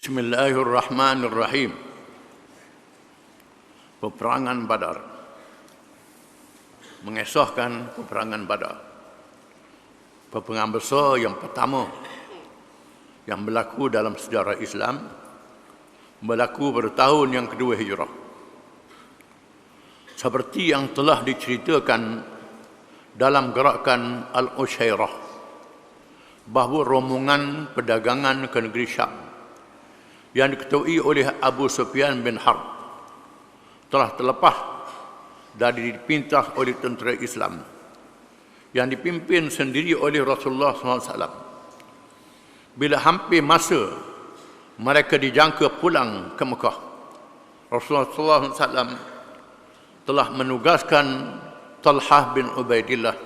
Bismillahirrahmanirrahim. Peperangan Badar. Mengesahkan peperangan Badar. Peperangan besar yang pertama yang berlaku dalam sejarah Islam, berlaku pada tahun yang kedua Hijrah. Seperti yang telah diceritakan dalam gerakan Al-Ushairah, bahawa rombongan perdagangan ke negeri Syam yang diketuai oleh Abu Sufyan bin Harb telah terlepas dari dipintas oleh tentera Islam yang dipimpin sendiri oleh Rasulullah SAW. Bila hampir masa mereka dijangka pulang ke Mekah, Rasulullah SAW telah menugaskan Talhah bin Ubaidillah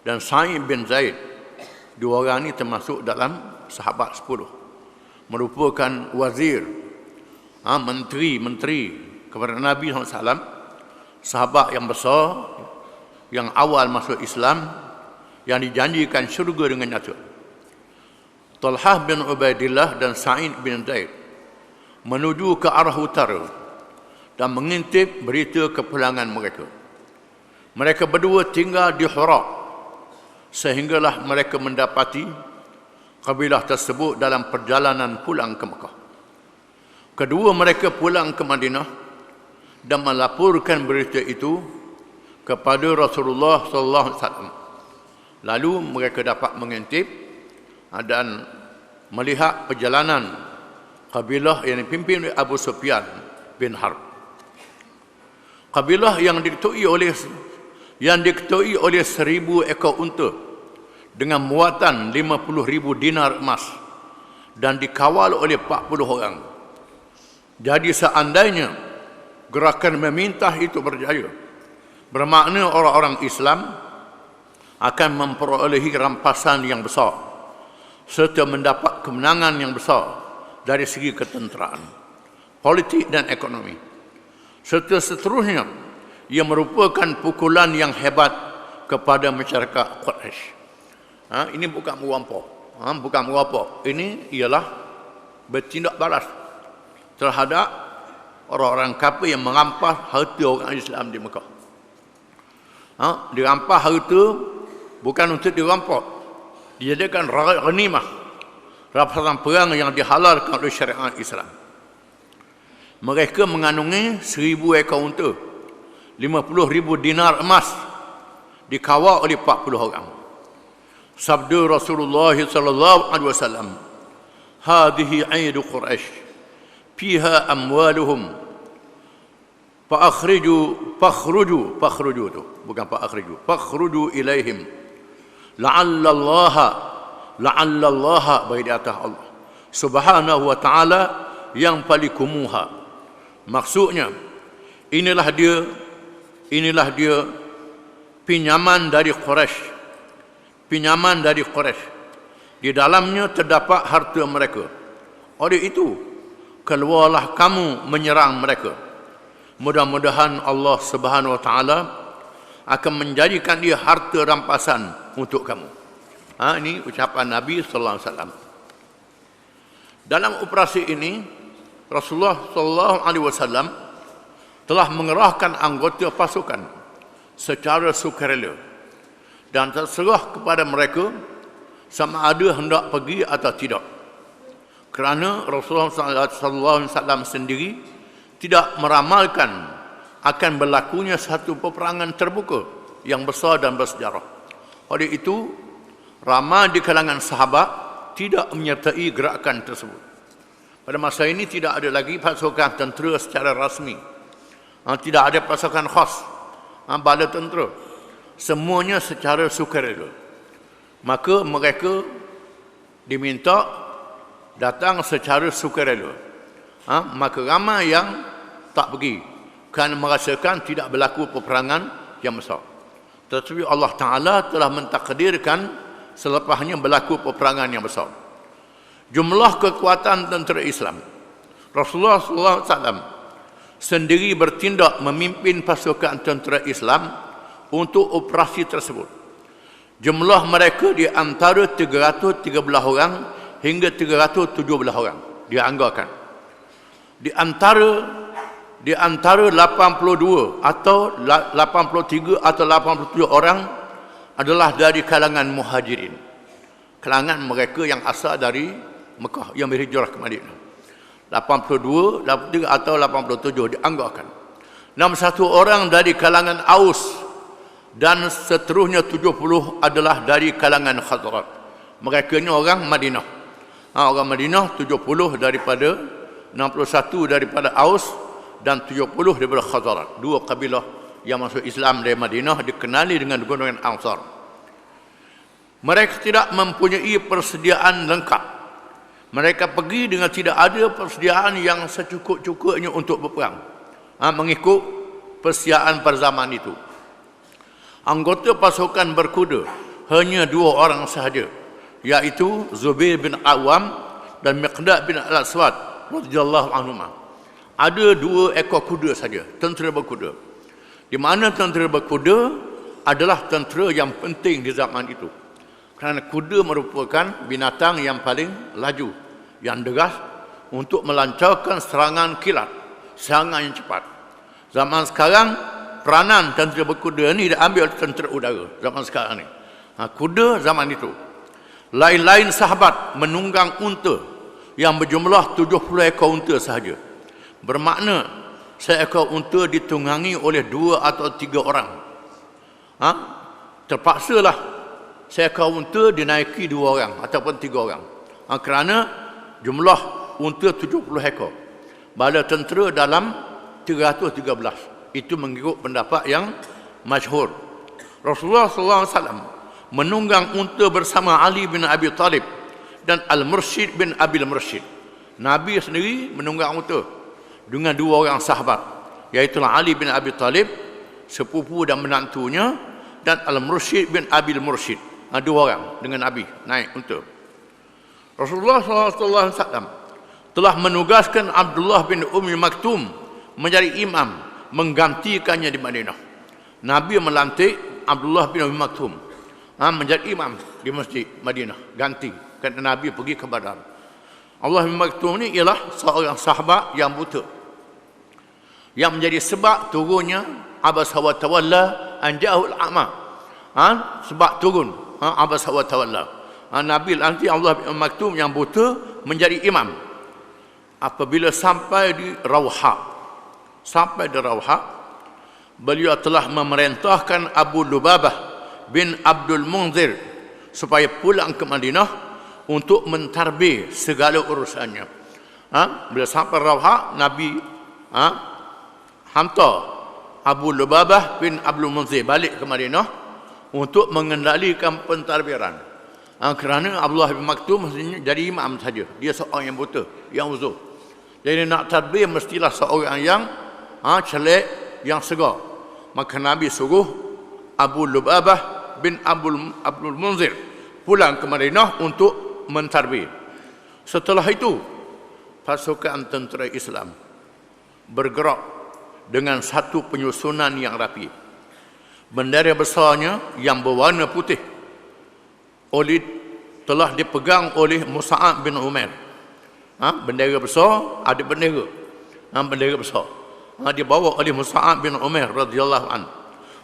dan Sa'id bin Zaid. Dua orang ini termasuk dalam sahabat 10, merupakan wazir, menteri kepada Nabi SAW, sahabat yang besar, yang awal masuk Islam, yang dijanjikan syurga dengan nyata. Talhah bin Ubaidillah dan Sa'id bin Zaid menuju ke arah utara dan mengintip berita kepulangan mereka. Mereka berdua tinggal di Hira, sehinggalah mereka mendapati kabilah tersebut dalam perjalanan pulang ke Mekah. Kedua mereka pulang ke Madinah dan melaporkan berita itu kepada Rasulullah SAW. Lalu mereka dapat mengintip dan melihat perjalanan kabilah yang dipimpin oleh Abu Sufyan bin Harb. Kabilah yang diketuai oleh 1000 ekor unta dengan muatan 50,000 dinar emas dan dikawal oleh 40 orang. Jadi seandainya gerakan meminta itu berjaya, bermakna orang-orang Islam akan memperolehi rampasan yang besar serta mendapat kemenangan yang besar dari segi ketenteraan, politik dan ekonomi. Serta seterusnya, ia merupakan pukulan yang hebat kepada masyarakat Quraisy. Ini bukan merampok. Ini ialah bertindak balas terhadap orang-orang kafir yang merampas harta orang Islam di Mekah. Dirampas harta bukan untuk dirampok, dijadikan ghanimah, rampasan perang yang dihalalkan oleh syariat Islam. Mereka mengandungi 1000 ekor unta, 50,000 dinar emas, dikawal oleh 40 orang. Sabda Rasulullah sallallahu alaihi wasallam, "Hadhihi 'aidu Quraisy, fiha amwaluhum, fakhruju ilaihim, la'alla Allah bagi atas Allah subhanahu wa ta'ala yang palikumuha." Maksudnya, inilah dia pinjaman dari Quraisy. Di dalamnya terdapat harta mereka. Oleh itu, keluarlah kamu menyerang mereka. Mudah-mudahan Allah Subhanahu wa taala akan menjadikan dia harta rampasan untuk kamu. Ini ucapan Nabi sallallahu alaihi wasallam. Dalam operasi ini, Rasulullah sallallahu alaihi wasallam telah mengerahkan anggota pasukan secara sukarela dan terserah kepada mereka sama ada hendak pergi atau tidak. Kerana Rasulullah SAW sendiri tidak meramalkan akan berlakunya satu peperangan terbuka yang besar dan bersejarah. Oleh itu, ramai di kalangan sahabat tidak menyertai gerakan tersebut. Pada masa ini tidak ada lagi pasukan tentera secara rasmi. Tidak ada pasukan khas, bala tentera. Semuanya secara sukarela. Maka mereka diminta datang secara sukarela. Maka ramai yang tak pergi kerana merasakan tidak berlaku peperangan yang besar. Tetapi Allah Ta'ala telah mentakdirkan selepasnya berlaku peperangan yang besar. Jumlah kekuatan tentera Islam, Rasulullah SAW sendiri bertindak memimpin pasukan tentera Islam untuk operasi tersebut. Jumlah mereka di antara 313 orang hingga 317 orang. dianggarkan. Di antara 82 atau 83 atau 87 orang adalah dari kalangan muhajirin. Kalangan mereka yang asal dari Mekah yang berhijrah ke Madinah. 82, 83 atau 87 dianggarkan. 61 orang dari kalangan Aus dan seterusnya 70 adalah dari kalangan Khazraj. Mereka ini orang Madinah. Orang Madinah 70 daripada 61 daripada Aus dan 70 daripada Khazraj. Dua kabilah yang masuk Islam dari Madinah dikenali dengan golongan Ansar. Mereka tidak mempunyai persediaan lengkap. Mereka pergi dengan tidak ada persediaan yang secukup-cukupnya untuk berperang. Mengikut persediaan pada zaman itu. Anggota pasukan berkuda hanya 2 orang sahaja, iaitu Zubair bin Awam dan Miqdad bin Al-Aswad radhiyallahu anhuma. Ada 2 ekor kuda saja, tentera berkuda. Di mana tentera berkuda adalah tentera yang penting di zaman itu. Kerana kuda merupakan binatang yang paling laju, yang deras untuk melancarkan serangan kilat, serangan yang cepat. Zaman sekarang peranan tentera berkuda ni diambil oleh tentera udara zaman sekarang ni. Kuda zaman itu. Lain-lain sahabat menunggang unta yang berjumlah 70 ekor unta sahaja. Bermakna seekor unta ditunggangi oleh 2 atau 3 orang. Terpaksalah seekor unta dinaiki 2 orang ataupun 3 orang. Kerana jumlah unta 70 ekor. Bala tentera dalam 313. Itu mengikut pendapat yang masyhur. Rasulullah SAW menunggang unta bersama Ali bin Abi Talib dan Al-Mursyid bin Abil Mursyid. Nabi sendiri menunggang unta dengan 2 orang sahabat, iaitu Ali bin Abi Talib, sepupu dan menantunya, dan Al-Mursyid bin Abil Mursyid. 2 orang dengan Nabi naik unta. Rasulullah SAW telah menugaskan Abdullah bin Ummi Maktum menjadi imam, menggantikannya di Madinah. Nabi melantik Abdullah bin Ummi Maktum menjadi imam di masjid Madinah, ganti kerana Nabi pergi ke Badar. Abdullah bin Maktum ni ialah seorang sahabat yang buta, yang menjadi sebab turunnya abasa wa tawalla an ja'ahul a'ma. Sebab turun abasa wa tawalla. Nabi lantik Abdullah bin Ummi Maktum yang buta menjadi imam. Apabila sampai di Rawha, beliau telah memerintahkan Abu Lubabah bin Abdul Munzir supaya pulang ke Madinah untuk mentarbih segala urusannya. Bila sampai Rawha, Nabi hantar Abu Lubabah bin Abdul Munzir balik ke Madinah untuk mengendalikan pentadbiran. Kerana Abdullah bin Maktum mestinya jadi imam saja. Dia seorang yang buta, yang uzur. Jadi nak tadbir mestilah seorang yang celik, yang segar. Maka Nabi suruh Abu Lubabah bin Abdul Munzir pulang ke Madinah untuk mentarbih. Setelah itu, pasukan tentera Islam bergerak dengan satu penyusunan yang rapi. Bendera besarnya yang berwarna putih telah dipegang oleh Mus'ab bin Umair. Bendera besar, ada bendera. Bendera besar. Dibawa oleh Mus'ab bin Umair radhiyallahu anhu.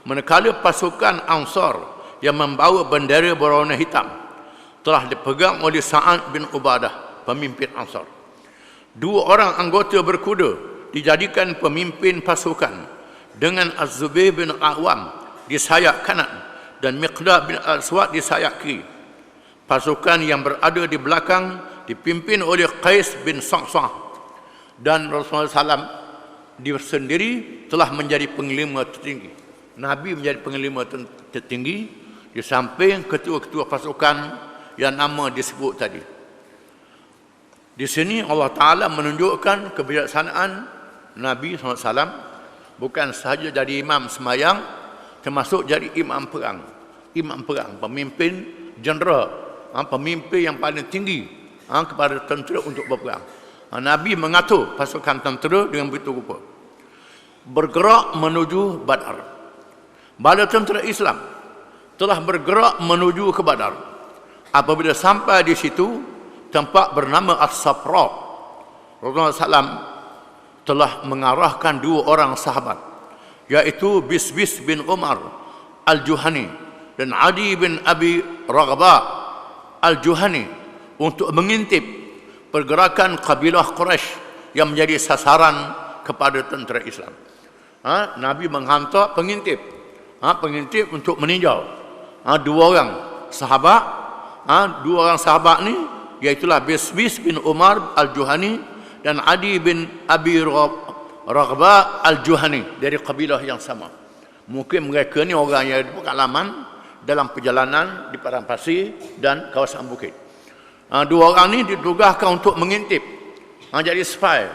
Manakala pasukan Ansar yang membawa bendera berwarna hitam telah dipegang oleh Sa'ad bin Ubadah, pemimpin Ansar. 2 orang anggota berkuda dijadikan pemimpin pasukan dengan Az-Zubair bin Awam di sayap kanan dan Miqdad bin Al-Aswad di sayap kiri. Pasukan yang berada di belakang dipimpin oleh Qais bin Sa'sah, dan Rasulullah SAW dia sendiri telah menjadi penglima tertinggi. Nabi menjadi penglima tertinggi di samping ketua-ketua pasukan yang nama disebut tadi. Di sini Allah Ta'ala menunjukkan kebijaksanaan Nabi SAW, bukan sahaja jadi imam semayang, termasuk jadi imam perang. Imam perang, pemimpin jeneral, pemimpin yang paling tinggi kepada tentera untuk berperang. Nabi mengatur pasukan tentera dengan begitu rupa. Bergerak menuju Badar. Bala tentera Islam telah bergerak menuju ke Badar. Apabila sampai di situ, tempat bernama As-Safra, Rasulullah SAW telah mengarahkan dua orang sahabat, yaitu Bisbis bin Umar Al-Juhani dan Adi bin Abi Raghba Al-Juhani, untuk mengintip pergerakan kabilah Quraisy yang menjadi sasaran kepada tentera Islam. Nabi menghantar pengintip, pengintip untuk meninjau dua orang sahabat. Dua orang sahabat ni iaitulah Bisbis bin Umar Al-Juhani dan Adi bin Abi Raghba Al-Juhani, dari kabilah yang sama. Mungkin mereka ni orang yang berpengalaman dalam perjalanan di padang pasir dan kawasan bukit. Dua orang ni ditugaskan untuk mengintip, jadi spy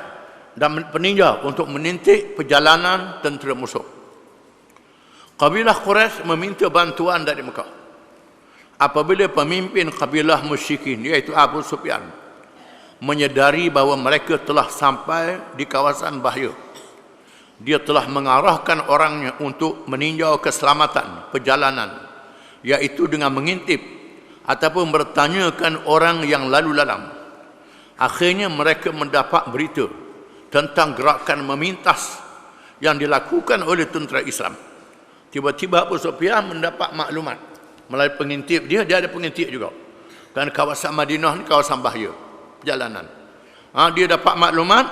dan peninjau untuk mengintip perjalanan tentera musuh. Kabilah Quraisy meminta bantuan dari Mekah. Apabila pemimpin kabilah musyrikin, iaitu Abu Sufyan, menyedari bahawa mereka telah sampai di kawasan bahaya, dia telah mengarahkan orangnya untuk meninjau keselamatan perjalanan, iaitu dengan mengintip ataupun bertanyakan orang yang lalu lalang. Akhirnya mereka mendapat berita tentang gerakan memintas yang dilakukan oleh tentera Islam. Tiba-tiba Abu Sufyan mendapat maklumat melalui pengintip dia ada pengintip juga. Dan kawasan Madinah ni kawasan bahaya perjalanan. Dia dapat maklumat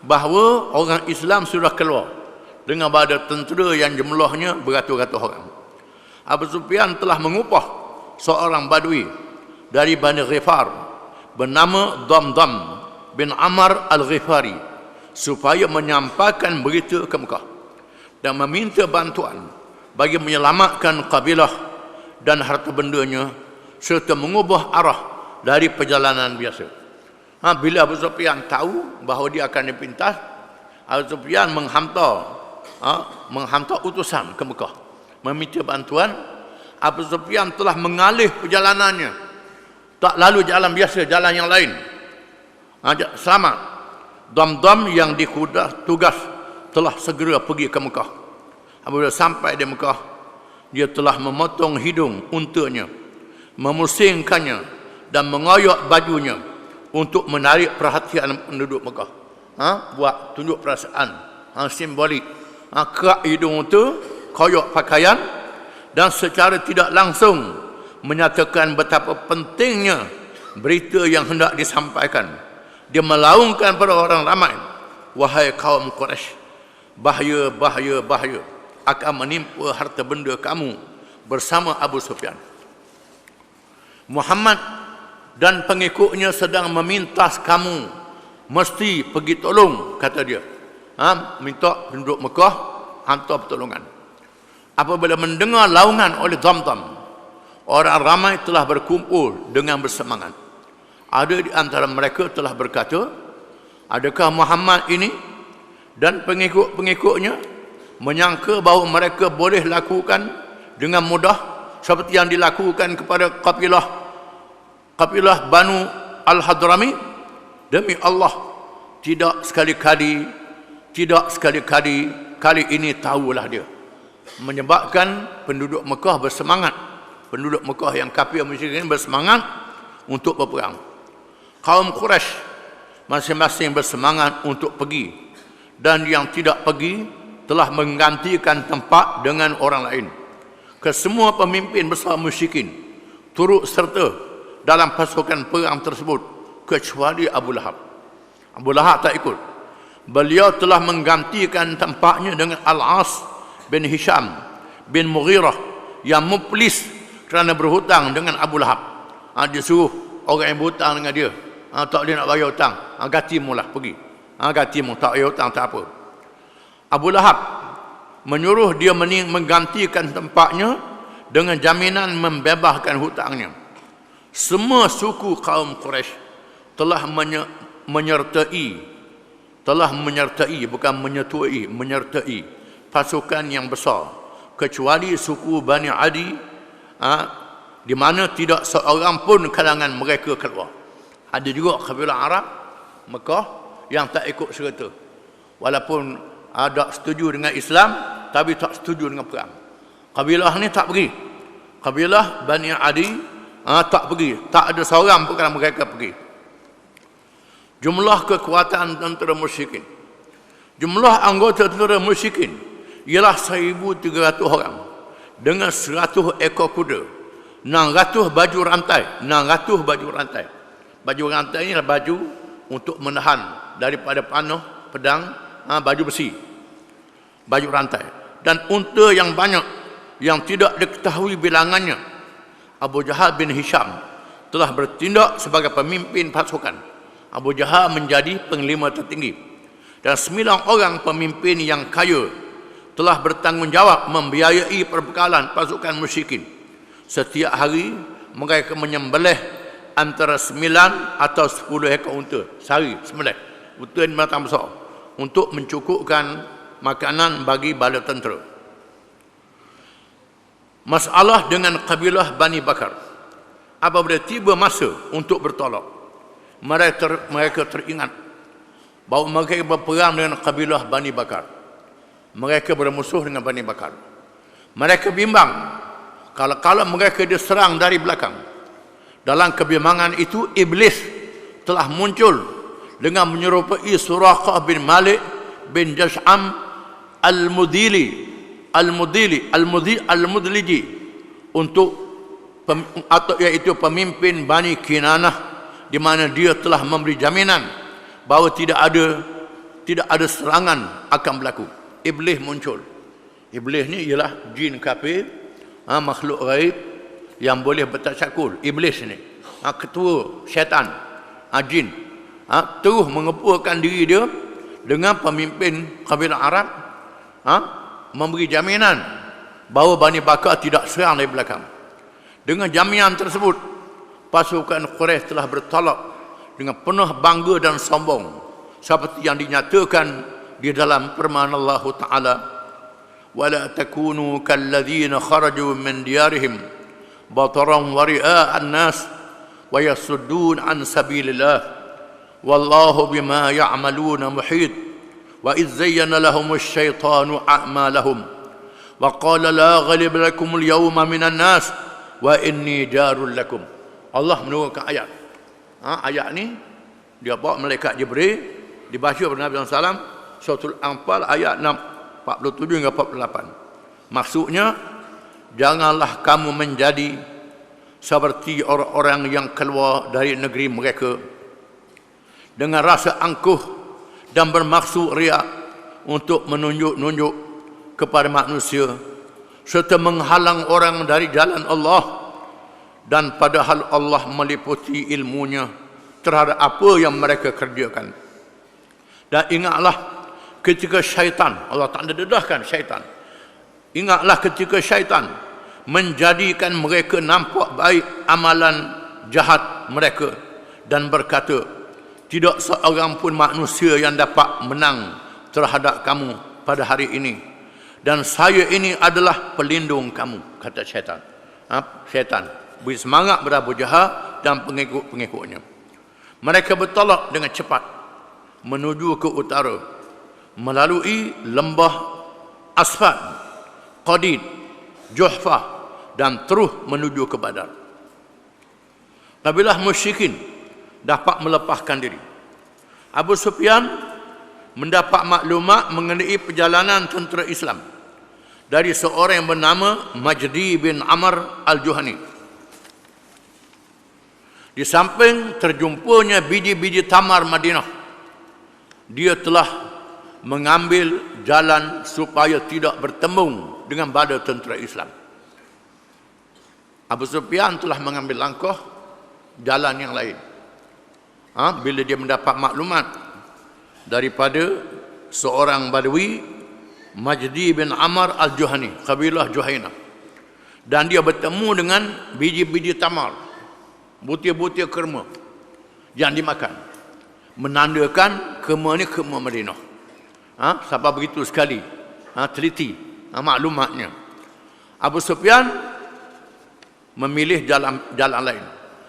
bahawa orang Islam sudah keluar dengan badan tentera yang jumlahnya beratus-ratus orang. Abu Sufyan telah mengupah seorang badui dari Bani Ghifar bernama Damdam bin Amr Al-Ghifari supaya menyampaikan berita ke Mekah dan meminta bantuan bagi menyelamatkan kabilah dan harta bendanya serta mengubah arah dari perjalanan biasa. Bila Abu Sufyan tahu bahawa dia akan dipintas, Abu Sufyan menghantar utusan ke Mekah meminta bantuan. Abu Sufyan telah mengalih perjalanannya, tak lalu jalan biasa, jalan yang lain. Selamat. Damdam yang tugas telah segera pergi ke Mekah. Apabila sampai di Mekah, dia telah memotong hidung untanya, memusingkannya dan mengoyak bajunya untuk menarik perhatian penduduk Mekah. Buat tunjuk perasaan, simbolik. Kerak hidung itu, koyak pakaian, dan secara tidak langsung menyatakan betapa pentingnya berita yang hendak disampaikan. Dia melaungkan pada orang ramai, wahai kaum Quraisy, bahaya, bahaya, bahaya akan menimpa harta benda kamu bersama Abu Sufyan. Muhammad dan pengikutnya sedang memintas kamu mesti pergi tolong, kata dia. Minta penduduk Mekah hantar pertolongan. Apabila mendengar laungan oleh Damdam, orang ramai telah berkumpul dengan bersemangat. Ada di antara mereka telah berkata, adakah Muhammad ini dan pengikut-pengikutnya menyangka bahawa mereka boleh lakukan dengan mudah seperti yang dilakukan kepada kabilah Banu Al-Hadrami? Demi Allah, tidak sekali-kali kali ini tahulah dia. Menyebabkan penduduk Mekah bersemangat, penduduk Mekah yang kafir musyrikin bersemangat untuk berperang. Kaum Quraisy masing-masing bersemangat untuk pergi, dan yang tidak pergi telah menggantikan tempat dengan orang lain. Kesemua pemimpin besar musyrikin turut serta dalam pasukan perang tersebut kecuali Abu Lahab. Abu Lahab tak ikut. Beliau telah menggantikan tempatnya dengan Al-As bin Hisham bin Mughirah yang muflis kerana berhutang dengan Abu Lahab. Dia suruh orang yang berhutang dengan dia, tak dia nak bayar hutang, gatimu lah pergi. Gatimu, tak bayar hutang tak apa. Abu Lahab menyuruh dia menggantikan tempatnya dengan jaminan membebaskan hutangnya. Semua suku kaum Quraisy telah menyertai pasukan yang besar kecuali suku Bani Adi, di mana tidak seorang pun kalangan mereka keluar. Ada juga kabilah Arab Mekah yang tak ikut serta, walaupun ada setuju dengan Islam tapi tak setuju dengan perang. Kabilah ni tak pergi. Kabilah Bani Adi tak pergi, tak ada seorang pun kalangan mereka pergi. jumlah kekuatan tentera musyrikin, jumlah anggota tentera musyrikin ialah 1,300 orang dengan 100 ekor kuda, 600 baju rantai. 600 baju rantai. Baju rantai ini adalah baju untuk menahan daripada panah, pedang, baju besi. Baju rantai. Dan unta yang banyak yang tidak diketahui bilangannya. Abu Jahal bin Hisham telah bertindak sebagai pemimpin pasukan. Abu Jahal menjadi panglima tertinggi. Dan 9 orang pemimpin yang kaya telah bertanggungjawab membiayai perbekalan pasukan musyrikin. Setiap hari mereka menyembelih antara 9 atau 10 ekor unta. Sehari sembelih. Unta ini matang besar. Untuk mencukupkan makanan bagi bala tentera. Masalah dengan kabilah Bani Bakar. Apabila tiba masa untuk bertolak, mereka teringat bahawa mereka berperang dengan kabilah Bani Bakar. Mereka bermusuh dengan Bani Bakar. Mereka bimbang kalau mereka diserang dari belakang. Dalam kebimbangan itu, iblis telah muncul dengan menyerupai Suraqah bin Malik bin Jash'am al-Mudliji untuk yaitu pemimpin Bani Kinanah, di mana dia telah memberi jaminan bahawa tidak ada serangan akan berlaku. Iblis muncul. Iblis ni ialah jin kafir, makhluk gaib yang boleh bertasyakul. Iblis ni ketua syaitan, jin, terus mengepurkan diri dia dengan pemimpin kabilah Arab, memberi jaminan bahawa Bani Bakar tidak serang dari belakang. Dengan jaminan tersebut, pasukan Quraisy telah bertolak dengan penuh bangga dan sombong, seperti yang dinyatakan di dalam firman Allah Ta'ala, وَلَا تَكُونُوا كَالَّذِينَ خَرَجُوا مِنْ دِيَارِهِمْ بَطَرًا وَرِئَاءَ النَّاسِ وَيَصُدُّونَ عَنْ سَبِيلِ اللَّهِ وَاللَّهُ بِمَا يَعْمَلُونَ مُحِيطٌ وَإِذْ زَيَّنَ لَهُمُ الشَّيْطَانُ أَعْمَالَهُمْ وَقَالَ لَا غَلِبَ لَكُمُ الْيَوْمَ مِنَ النَّاسِ وَإِنِّي جَارٌ لَكُمْ. Allah menurunkan ayat. Ayat ni dia bawa malaikat Jibril, dibaca oleh Nabi SAW, Suratul Anfal ayat 47 hingga 48. Maksudnya, janganlah kamu menjadi seperti orang-orang yang keluar dari negeri mereka dengan rasa angkuh dan bermaksud riak untuk menunjuk-nunjuk kepada manusia serta menghalang orang dari jalan Allah, dan padahal Allah meliputi ilmunya terhadap apa yang mereka kerjakan. Dan ingatlah ketika syaitan, Allah tak dedahkan syaitan, ingatlah ketika syaitan menjadikan mereka nampak baik amalan jahat mereka dan berkata, tidak seorang pun manusia yang dapat menang terhadap kamu pada hari ini, dan saya ini adalah pelindung kamu, kata syaitan. Syaitan beri semangat kepada Abu Jahal dan pengikut-pengikutnya. Mereka bertolak dengan cepat menuju ke utara melalui lembah Asfad, Qadid, Juhfah, dan terus menuju ke Badar. Kabilah musyrikin dapat melepaskan diri. Abu Sufyan mendapat maklumat mengenai perjalanan tentera Islam dari seorang yang bernama Majdi bin Amr al-Juhani. Di samping terjumpanya biji-biji tamar Madinah, dia telah mengambil jalan supaya tidak bertemu dengan bala tentera Islam. Abu Sufyan telah mengambil langkah jalan yang lain. Bila dia mendapat maklumat daripada seorang Badui, Majdi bin Amr al-Juhani, kabilah Juhainah, dan dia bertemu dengan biji-biji tamar, butir-butir kurma yang dimakan, menandakan kurma ni kurma Madinah. Siapa begitu sekali teliti maklumatnya. Abu Sufyan memilih jalan lain,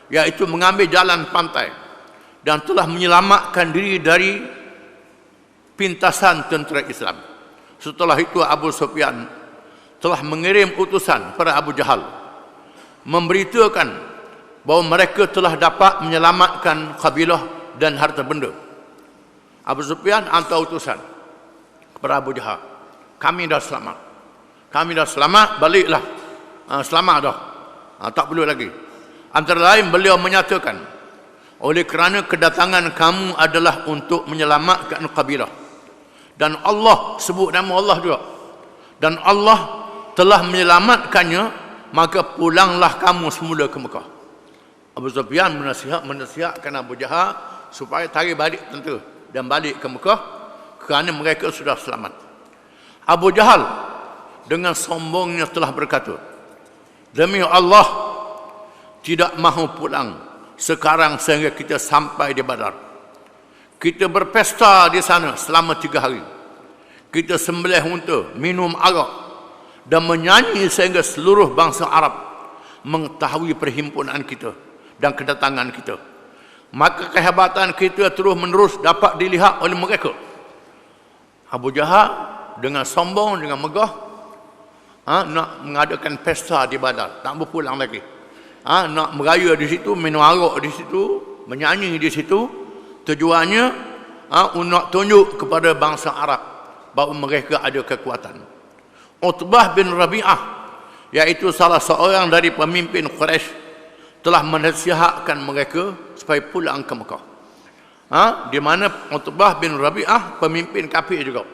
iaitu mengambil jalan pantai, dan telah menyelamatkan diri dari pintasan tentera Islam. Setelah itu Abu Sufyan telah mengirim utusan pada Abu Jahal, memberitakan bahawa mereka telah dapat menyelamatkan kabilah dan harta benda Abu Sufyan hantar utusan kepada Abu Jahal. Kami dah selamat. Kami dah selamat, baliklah. Selamat dah. Tak perlu lagi. Antara lain beliau menyatakan, oleh kerana kedatangan kamu adalah untuk menyelamatkan kabilah. Dan Allah, sebut nama Allah juga. Dan Allah telah menyelamatkannya, maka pulanglah kamu semula ke Mekah. Abu Sufyan menasihatkan Abu Jahal supaya tarik balik tentera dan balik ke Mekah kerana mereka sudah selamat. Abu Jahal dengan sombongnya telah berkata, demi Allah, tidak mahu pulang sekarang sehingga kita sampai di Badar. Kita berpesta di sana selama 3 hari. Kita sembelih unta, minum arak dan menyanyi sehingga seluruh bangsa Arab mengetahui perhimpunan kita dan kedatangan kita. Maka kehebatan kita terus menerus dapat dilihat oleh mereka. Abu Jahal dengan sombong, dengan megah, nak mengadakan pesta di Badar, tak berpulang lagi. Nak meraya di situ, minum arak di situ, menyanyi di situ. Tujuannya nak tunjuk kepada bangsa Arab bahawa mereka ada kekuatan. Utbah bin Rabi'ah, iaitu salah seorang dari pemimpin Quraisy, telah menasihatkan mereka supaya pulang ke Mekah. Di mana Utbah bin Rabi'ah, pemimpin kafir juga,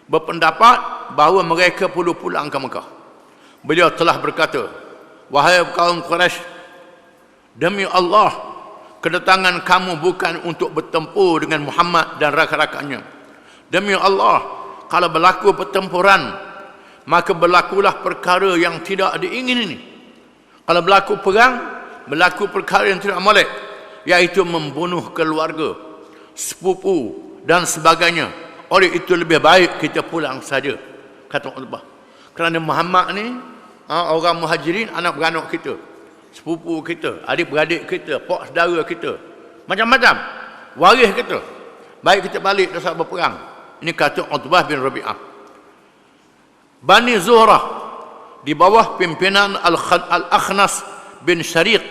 berpendapat bahawa mereka perlu pulang ke Mekah. Beliau telah berkata, wahai kaum Quraisy, demi Allah, kedatangan kamu bukan untuk bertempur dengan Muhammad dan rakan-rakannya. Demi Allah, kalau berlaku pertempuran, maka berlakulah perkara yang tidak diingini. Kalau berlaku perang, berlaku perkara yang tidak molek, iaitu membunuh keluarga, sepupu dan sebagainya. Oleh itu lebih baik kita pulang saja, kata Utbah. Kerana Muhammad ni orang Muhajirin, anak beranak kita, sepupu kita, adik-beradik kita, pak saudara kita, macam-macam waris kita. Baik kita balik dah saat berperang. Ini kata Utbah bin Rabi'ah. Bani Zuhrah di bawah pimpinan Al-Akhnas bin Syariq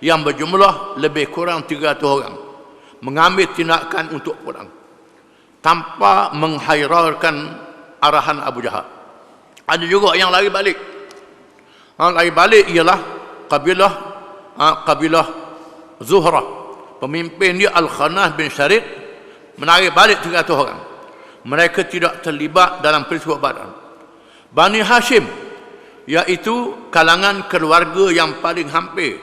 yang berjumlah lebih kurang 300 orang mengambil tindakan untuk pulang tanpa menghairarkan arahan Abu Jahal. Ada juga yang lari balik. Lari balik ialah kabilah Zuhrah. Pemimpin dia Al-Khanas bin Syariq menarik balik 300 orang. Mereka tidak terlibat dalam peristiwa Badar. Bani Hashim, iaitu kalangan keluarga yang paling hampir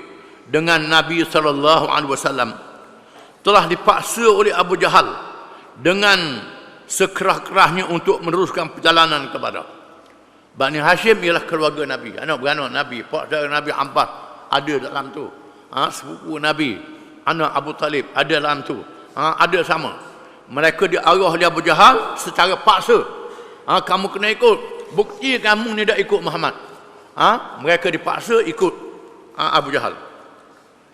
dengan Nabi SAW, telah dipaksa oleh Abu Jahal dengan sekerah-kerahnya untuk meneruskan perjalanan ke Badar. Bani Hashim ialah keluarga Nabi, anak beranak Nabi, pak saudara Nabi Abbas ada dalam tu. Sepupu Nabi, anak Abu Talib ada dalam tu. Ada sama. Mereka diarah oleh Abu Jahal secara paksa. Kamu kena ikut. Bukti kamu ni dah ikut Muhammad. Mereka dipaksa ikut Abu Jahal.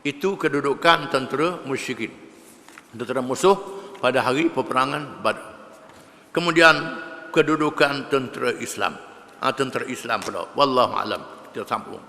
Itu kedudukan tentera musyrikin, tentera musuh pada hari peperangan Badar. Kemudian kedudukan tentera Islam. Tentera Islam pula. Wallahu alam. Kita sambung.